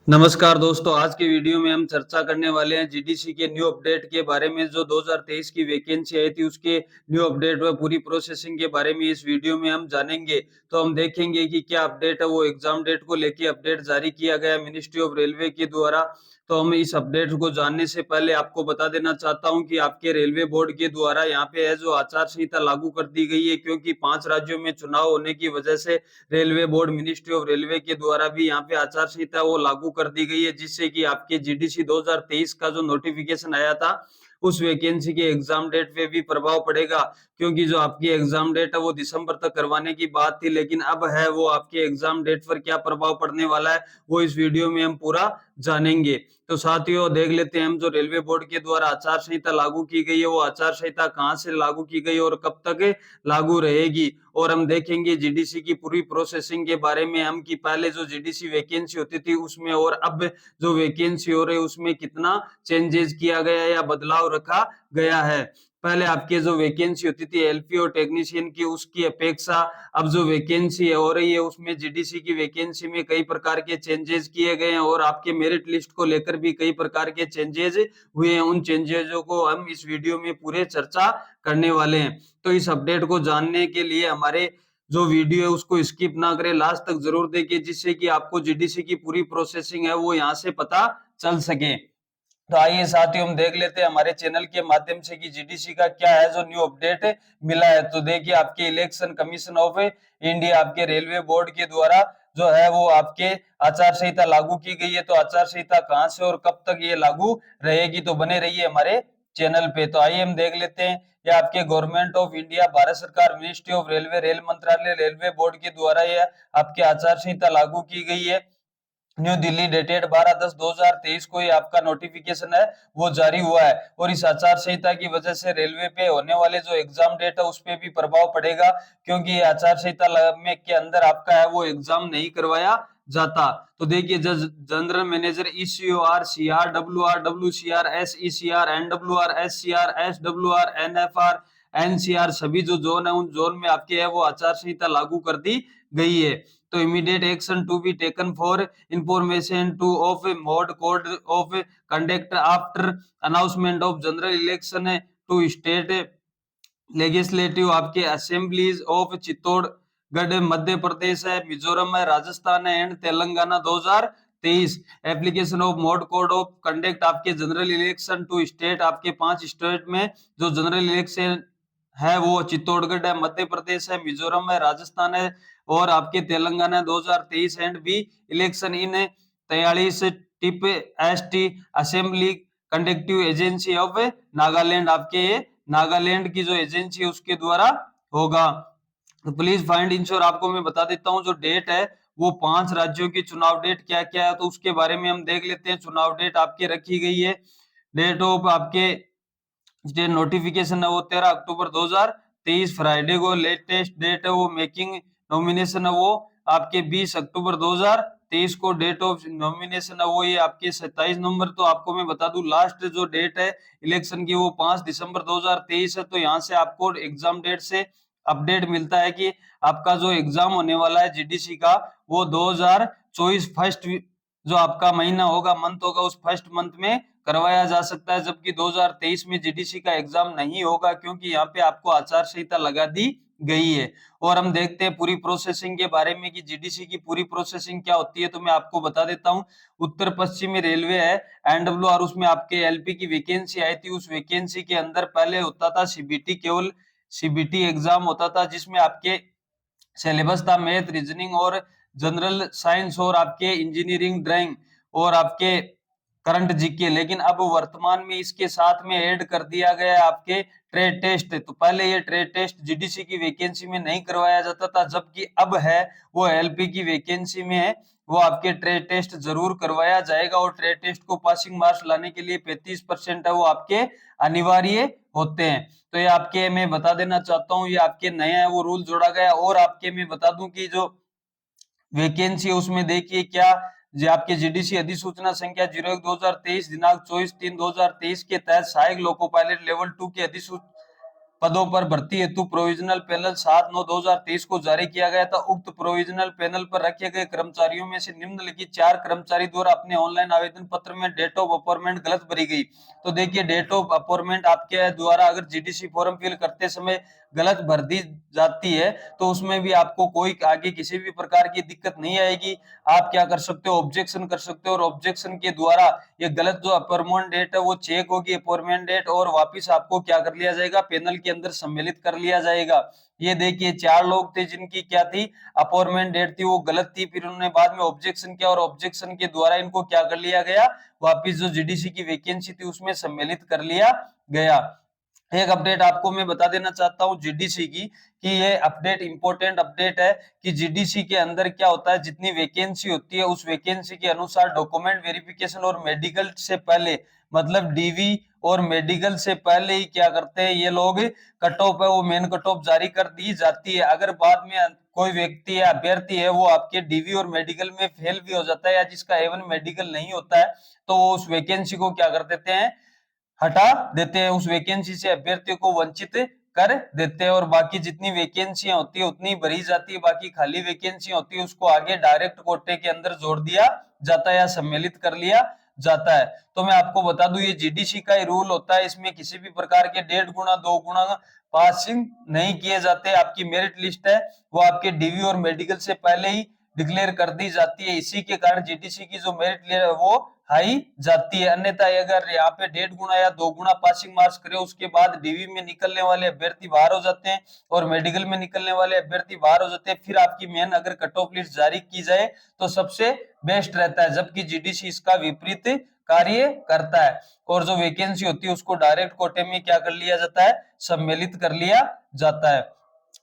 नमस्कार दोस्तों, आज की वीडियो में हम चर्चा करने वाले हैं जीडीसी के न्यू अपडेट के बारे में। जो 2023 की वैकेंसी आई थी उसके न्यू अपडेट व पूरी प्रोसेसिंग के बारे में इस वीडियो में हम जानेंगे। तो हम देखेंगे कि क्या अपडेट है, वो एग्जाम डेट को लेके अपडेट जारी किया गया मिनिस्ट्री ऑफ रेलवे के द्वारा। तो हम इस अपडेट को जानने से पहले आपको बता देना चाहता हूं कि आपके रेलवे बोर्ड के द्वारा यहाँ पे है जो आचार संहिता लागू कर दी गई है, क्योंकि 5 राज्यों में चुनाव होने की वजह से railway board ministry of railway के द्वारा भी यहाँ पे आचार संहिता वो लागू कर दी गई है, जिससे कि आपके जीडीसी 2023 का जो नोटिफिकेशन आया था उस वैकेंसी के एग्जाम डेट पे भी प्रभाव पड़ेगा। क्योंकि जो आपकी एग्जाम डेट है वो दिसंबर तक करवाने की बात थी, लेकिन अब है वो आपके एग्जाम डेट पर क्या प्रभाव पड़ने वाला है वो इस वीडियो में हम पूरा जानेंगे। तो साथियों, देख लेते हैं हम जो रेलवे बोर्ड के द्वारा आचार संहिता लागू की गई है वो आचार संहिता कहां से लागू की गई और कब तक लागू रहेगी। और हम देखेंगे जीडीसी की पूरी प्रोसेसिंग के बारे में हम कि पहले जो जीडीसी वैकेंसी होती थी उसमें और अब जो वैकेंसी हो रही है उसमें कितना चेंजेस किया गया या बदलाव रखा गया है। पहले आपके जो वैकेंसी होती थी एलपी और टेक्नीशियन की, उसकी अपेक्षा अब जो वैकेंसी हो रही है उसमें जीडीसी की वैकेंसी में कई प्रकार के चेंजेस किए गए हैं और आपके मेरिट लिस्ट को लेकर भी कई प्रकार के चेंजेस हुए हैं। उन चेंजेसों को हम इस वीडियो में पूरे चर्चा करने वाले हैं। तो इस अपडेट को जानने के लिए हमारे जो वीडियो है उसको स्किप ना करें, लास्ट तक जरूर देखिए, जिससे कि आपको जीडीसी की पूरी प्रोसेसिंग है वो यहाँ से पता चल सके। तो आइए साथियों, हम देख लेते हैं हमारे चैनल के माध्यम से कि जीडीसी का क्या है जो न्यू अपडेट मिला है। तो देखिए, आपके इलेक्शन कमीशन ऑफ इंडिया, आपके रेलवे बोर्ड के द्वारा जो है वो आपके आचार संहिता लागू की गई है। तो आचार संहिता कहां से और कब तक ये लागू रहेगी, तो बने रहिए हमारे चैनल पे। तो आइए हम देख लेते हैं। ये आपके गवर्नमेंट ऑफ इंडिया, भारत सरकार, मिनिस्ट्री ऑफ रेलवे, रेल मंत्रालय, रेलवे बोर्ड के द्वारा ये आपके आचार संहिता लागू की गई है। न्यू दिल्ली डेटेड 12/10/2023 को ये आपका नोटिफिकेशन है वो जारी हुआ है। और इस आचार संहिता की वजह से रेलवे पे होने वाले जो एग्जाम डेट है उस पे भी प्रभाव पड़ेगा, क्योंकि ये आचार संहिता में के अंदर आपका है वो एग्जाम नहीं करवाया जाता। तो देखिए, general manager ECOR, CR, WR, WCR, SECR, NWR, SCR, SWR, NFR, NCR, सभी जो जोन है उन जोन में आपके है वो आचार संहिता लागू कर दी गई है। तो immediate action to be taken for information to of mode code of conduct after announcement of general election to state legislative, आपके असेंबलीज ऑफ चित्तौड़गढ़ मध्य प्रदेश है, मिजोरम है, राजस्थान है and Telangana 2023। Application of mode code of conduct आपके जनरल इलेक्शन टू स्टेट, आपके 5 state में जो general election है वो चित्तौड़गढ़ है, मध्य प्रदेश है, मिजोरम है, राजस्थान है और आपके Telangana 2023 and by election in 43 टिप S T assembly conductive agency of Nagaland, आपके नागालैंड की जो एजेंसी है उसके द्वारा होगा। तो प्लीज फाइंड इंश्योर, आपको मैं बता देता हूँ जो डेट है वो 5 राज्यों की चुनाव डेट क्या क्या है, तो उसके बारे में हम देख लेते हैं। चुनाव डेट आपके रखी गई है, डेट ऑफ आपके जो नोटिफिकेशन है वो 13 अक्टूबर 2023 फ्राइडे को। लेटेस्ट डेट है वो मेकिंग नॉमिनेशन है वो आपके 20 अक्टूबर 2023 को। डेट ऑफ नॉमिनेशन है वो ये आपके 27 नवंबर। तो आपको मैं बता दूं लास्ट जो डेट है इलेक्शन की वो 5 दिसंबर 2023 है। तो यहाँ से आपको एग्जाम डेट से अपडेट मिलता है कि आपका जो एग्जाम होने वाला है जीडीसी का वो 2024 फर्स्ट जो आपका महीना होगा, मंथ होगा, उस फर्स्ट मंथ में करवाया जा सकता है, जबकि 2023 में जीडीसी का एग्जाम नहीं होगा, क्योंकि यहाँ पे आपको आचार संहिता लगा दी गई है। और हम देखते हैं पूरी प्रोसेसिंग के बारे में कि जीडीसी की पूरी प्रोसेसिंग क्या होती है। तो मैं आपको बता देता हूँ। उत्तर पश्चिमी रेलवे है एनडब्ल्यूआर, उसमें आपके एलपी की वैकेंसी आई थी। उस वैकेंसी के अंदर पहले होता था सीबीटी, केवल सीबीटी एग्जाम होता था, जिसमें आपके सिलेबस था मैथ, रीजनिंग और जनरल साइंस और आपके इंजीनियरिंग, ड्राइंग और आपके करंट जीके। लेकिन अब वर्तमान में इसके साथ में ऐड कर दिया गया है आपके ट्रेड टेस्ट। तो पहले ये ट्रेड टेस्ट जीडीसी की वैकेंसी में नहीं करवाया जाता था, जबकि अब है वो एलपी की वैकेंसी में है वो आपके ट्रेड टेस्ट जरूर करवाया जाएगा। और ट्रेड टेस्ट को पासिंग मार्क्स लाने के लिए 35% है वो आपके अनिवार्य होते हैं। तो ये आपके मैं बता देना चाहता हूँ, ये आपके नया है वो रूल जोड़ा गया। और आपके मैं बता दूं कि जो वैकेंसी है उसमें देखिए क्या, जो आपके जीडीसी अधिसूचना संख्या 01/2023 दिनांक 24/3/2023 के तहत सहायक लोको पायलट लेवल 2 की अधिसूचना पदों पर भर्ती हेतु प्रोविजनल पैनल 7/9/2023 को जारी किया गया था। उक्त प्रोविजनल पैनल पर रखे गए कर्मचारियों में से निम्नलिखित 4 कर्मचारी द्वारा अपने ऑनलाइन आवेदन पत्र में डेट ऑफ अपॉइंटमेंट गलत भरी गई। तो देखिए, डेट ऑफ अपॉइंटमेंट आपके द्वारा अगर जीडीसी फॉर्म फिल करते समय गलत भर दी जाती है तो उसमें भी आपको कोई आगे किसी भी प्रकार की दिक्कत नहीं आएगी। आप क्या कर सकते हो, ऑब्जेक्शन कर सकते हो, और ऑब्जेक्शन के द्वारा ये गलत जो अपॉइंटमेंट डेट है वो चेक होगी, अपॉइंटमेंट डेट, और वापस आपको क्या कर लिया जाएगा, पैनल के अंदर सम्मिलित कर लिया जाएगा। ये देखिए, 4 लोग थे जिनकी क्या थी, अपॉइंटमेंट डेट थी वो गलत थी, फिर उन्होंने बाद में ऑब्जेक्शन किया और ऑब्जेक्शन के द्वारा इनको क्या कर लिया गया, वापस जो जीडीसी की वैकेंसी थी उसमें सम्मिलित कर लिया गया। एक अपडेट आपको मैं बता देना चाहता हूं जीडीसी की, कि ये अपडेट इंपॉर्टेंट अपडेट है कि जीडीसी के अंदर क्या होता है, जितनी वैकेंसी होती है उस वैकेंसी के अनुसार डॉक्यूमेंट वेरिफिकेशन और मेडिकल से पहले, मतलब डीवी और मेडिकल से पहले ही क्या करते हैं ये लोग, कट ऑफ है वो मेन कट ऑफ जारी कर दी जाती है। अगर बाद में कोई व्यक्ति या अभ्यर्थी है वो आपके डीवी और मेडिकल में फेल भी हो जाता है या जिसका A1 मेडिकल नहीं होता है, तो वो उस वैकेंसी को क्या कर देते हैं, हटा देते हैं, उस वैकेंसी से अभ्यर्थियों को वंचित कर देते हैं, और बाकी जितनी वैकेंसियां होती है उतनी भरी जाती है, बाकी खाली वैकेंसियां होती है उसको आगे डायरेक्ट कोटे के अंदर जोड़ दिया जाता है या सम्मिलित कर लिया जाता है। तो मैं आपको बता दूं, ये जीडीसी का ही रूल होता है, इसमें किसी भी प्रकार के 1.5 गुना 2 गुना पासिंग नहीं किए जाते। आपकी मेरिट लिस्ट है वो आपके डीवी और मेडिकल से पहले ही डिक्लेयर कर दी जाती है, इसी के कारण जीडीसी की जो मेरिट है वो हाई जाती है। अन्यथा अगर यहाँ पे 1.5 गुना या 2 गुना पासिंग मार्क्स करे उसके बाद डीवी में निकलने वाले अभ्यर्थी बाहर हो जाते हैं और मेडिकल में निकलने वाले अभ्यर्थी बाहर हो जाते हैं, फिर आपकी मेन अगर कट ऑफ लिस्ट जारी की जाए तो सबसे बेस्ट रहता है, जबकि जीडीसी इसका विपरीत कार्य करता है, और जो वैकेंसी होती है उसको डायरेक्ट कोटे में क्या कर लिया जाता है, सम्मिलित कर लिया जाता है।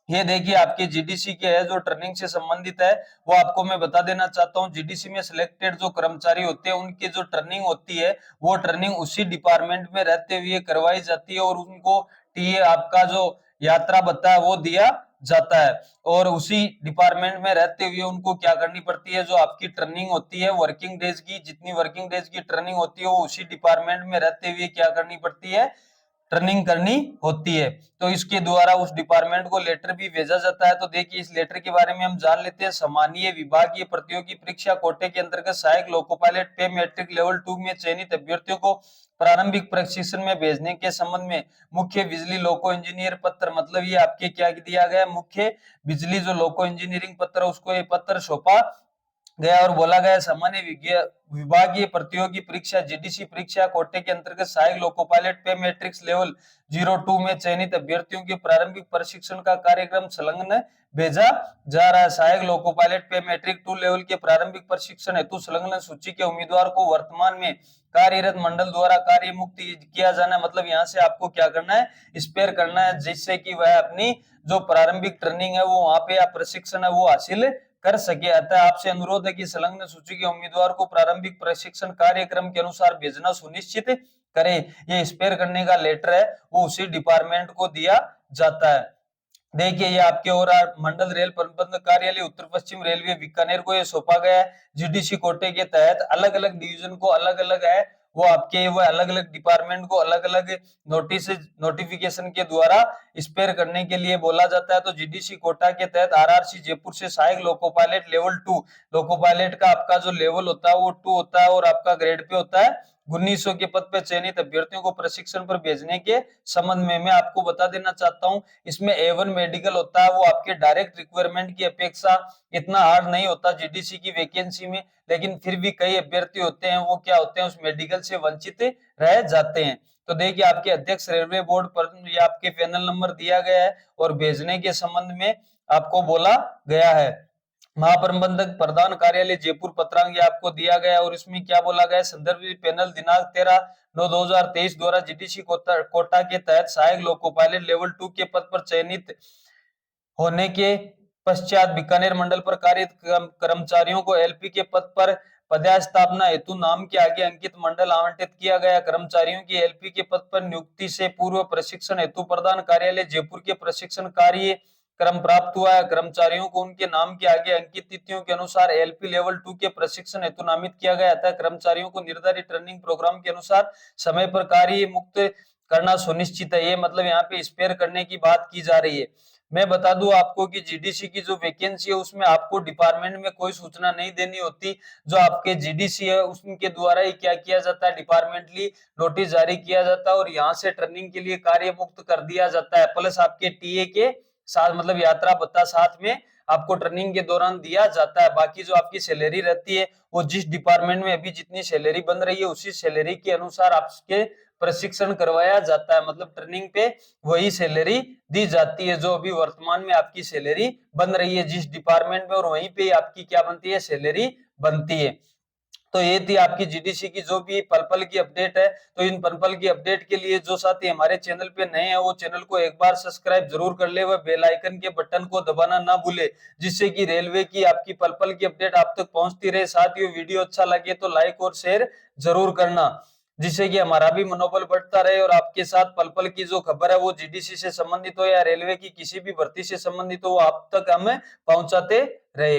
ये देखिए, आपके जीडीसी के है जो ट्रेनिंग से संबंधित है वो आपको मैं बता देना चाहता हूँ। जीडीसी में सिलेक्टेड जो कर्मचारी होते हैं उनकी जो ट्रेनिंग होती है वो ट्रेनिंग उसी डिपार्टमेंट में रहते हुए करवाई जाती है, और उनको टीए आपका जो यात्रा भत्ता है वो दिया जाता है, और उसी डिपार्टमेंट में रहते हुए उनको क्या करनी पड़ती है, जो आपकी ट्रेनिंग होती है वर्किंग डेज की, जितनी वर्किंग डेज की ट्रेनिंग होती है वो उसी डिपार्टमेंट में रहते हुए क्या करनी पड़ती है, ट्रेनिंग करनी होती है। तो इसके द्वारा उस डिपार्टमेंट को लेटर भी भेजा जाता है। तो देखिए, इस लेटर के बारे में हम जान लेते हैं। सामान्य विभागीय प्रतियोगी परीक्षा कोटे के अंतर्गत सहायक लोको पायलट पे मैट्रिक लेवल 2 में चयनित अभ्यर्थियों को प्रारंभिक प्रशिक्षण में भेजने के संबंध में मुख्य बिजली लोको इंजीनियर पत्र, मतलब ये आपके क्या दिया गया, मुख्य बिजली जो लोको इंजीनियरिंग पत्र उसको ये पत्र सौंपा गया और बोला गया सामान्य विभागीय प्रतियोगी परीक्षा जीडीसी परीक्षा कोटे के अंतर्गत सहायक लोको पायलट पे मैट्रिक्स लेवल 02 में चयनित अभ्यर्थियों के प्रारंभिक प्रशिक्षण का कार्यक्रम संलग्न भेजा जा रहा है। सहायक लोको पायलट पे मैट्रिक 2 लेवल के प्रारंभिक प्रशिक्षण हेतु संलग्न सूची के उम्मीदवार को वर्तमान में कार्यरत मंडल द्वारा कार्य मुक्त किया जाना है। मतलब यहाँ से आपको क्या करना है, स्पेयर करना है, जिससे कि वह अपनी जो प्रारंभिक ट्रेनिंग है वो वहां पे या प्रशिक्षण है वो हासिल कर सके। अतः आपसे अनुरोध है कि संलग्न सूची के उम्मीदवार को प्रारंभिक प्रशिक्षण कार्यक्रम के अनुसार भेजना सुनिश्चित करें। ये स्पेयर करने का लेटर है वो उसी डिपार्टमेंट को दिया जाता है। देखिए, ये आपके और मंडल रेल प्रबंधक कार्यालय उत्तर पश्चिम रेलवे बीकानेर को ये सौंपा गया है। जीडीसी कोटे के तहत अलग अलग डिवीजन को अलग अलग है, वो आपके वो अलग अलग डिपार्टमेंट को अलग अलग नोटिस नोटिफिकेशन के द्वारा स्पेयर करने के लिए बोला जाता है। तो जीडीसी कोटा के तहत आरआरसी जयपुर से सहायक loco pilot level 2, loco pilot का आपका जो लेवल होता है वो 2 होता है और आपका ग्रेड पे होता है 1900 के पद पे चयनित अभ्यर्थियों को प्रशिक्षण पर भेजने के संबंध में मैं आपको बता देना चाहता हूं, इसमें A1 मेडिकल होता है वो आपके डायरेक्ट रिक्वायरमेंट की अपेक्षा इतना हार्ड नहीं होता जीडीसी की वैकेंसी में, लेकिन फिर भी कई अभ्यर्थी होते हैं वो क्या होते हैं, उस मेडिकल से वंचित रह जाते हैं। तो देखिए, आपके अध्यक्ष रेलवे बोर्ड पर ये आपके पैनल नंबर दिया गया है और भेजने के संबंध में आपको बोला गया है। महाप्रबंधक प्रधान कार्यालय जयपुर पत्रांग ये आपको दिया गया और इसमें क्या बोला गया, संदर्भ पैनल दिनांक 13/9/2023 द्वारा जीडीसी कोटा के तहत सहायक लोको पायलट लेवल 2 के पद पर चयनित होने के पश्चात बीकानेर मंडल पर कार्यरत कर्मचारियों को एलपी के पद पर पदस्थापना हेतु नाम के आगे अंकित मंडल आवंटित किया गया। कर्मचारियों की एलपी के पद पर नियुक्ति से पूर्व प्रशिक्षण हेतु प्रधान कार्यालय जयपुर के प्रशिक्षण कार्य क्रम प्राप्त हुआ है। कर्मचारियों को उनके नाम के आगे अंकित तिथियों के अनुसार एलपी लेवल 2 के प्रशिक्षण हेतु नामित किया गया था। कर्मचारियों को निर्धारित ट्रेनिंग प्रोग्राम के अनुसार समय पर कार्य मुक्त करना सुनिश्चित है। ये मतलब यहाँ पे स्पेयर करने की बात की जा रही है। मैं बता दूं आपको कि जीडीसी की जो वैकेंसी है उसमें आपको डिपार्टमेंट में कोई सूचना नहीं देनी होती। जो आपके जीडीसी है उसके द्वारा ही क्या किया जाता है, डिपार्टमेंटली नोटिस जारी किया जाता है और यहाँ से ट्रेनिंग के लिए कार्य मुक्त कर दिया जाता है। प्लस आपके टीए के साथ मतलब यात्रा भत्ता साथ में आपको ट्रेनिंग के दौरान दिया जाता है। बाकी जो आपकी सैलरी रहती है वो जिस डिपार्टमेंट में अभी जितनी सैलरी बन रही है उसी सैलरी के अनुसार आपके प्रशिक्षण करवाया जाता है। मतलब ट्रेनिंग पे वही सैलरी दी जाती है जो अभी वर्तमान में आपकी सैलरी बन रही है जिस डिपार्टमेंट में, और वहीं पे आपकी क्या बनती है, सैलरी बनती है। तो ये थी आपकी जीडीसी की जो भी पल पल की अपडेट है। तो इन पल पल की अपडेट के लिए जो साथी हमारे चैनल पे नए हैं वो चैनल को एक बार सब्सक्राइब जरूर कर ले व बेल आइकन के बटन को दबाना ना भूले, जिससे कि रेलवे की आपकी पल पल की अपडेट आप तक पहुंचती रहे। साथियों वीडियो अच्छा लगे तो लाइक और शेयर जरूर करना, जिससे कि हमारा भी मनोबल बढ़ता रहे और आपके साथ पल पल की जो खबर है वो जीडीसी से संबंधित हो या रेलवे की किसी भी भर्ती से संबंधित हो वो आप तक हमें पहुंचाते रहे।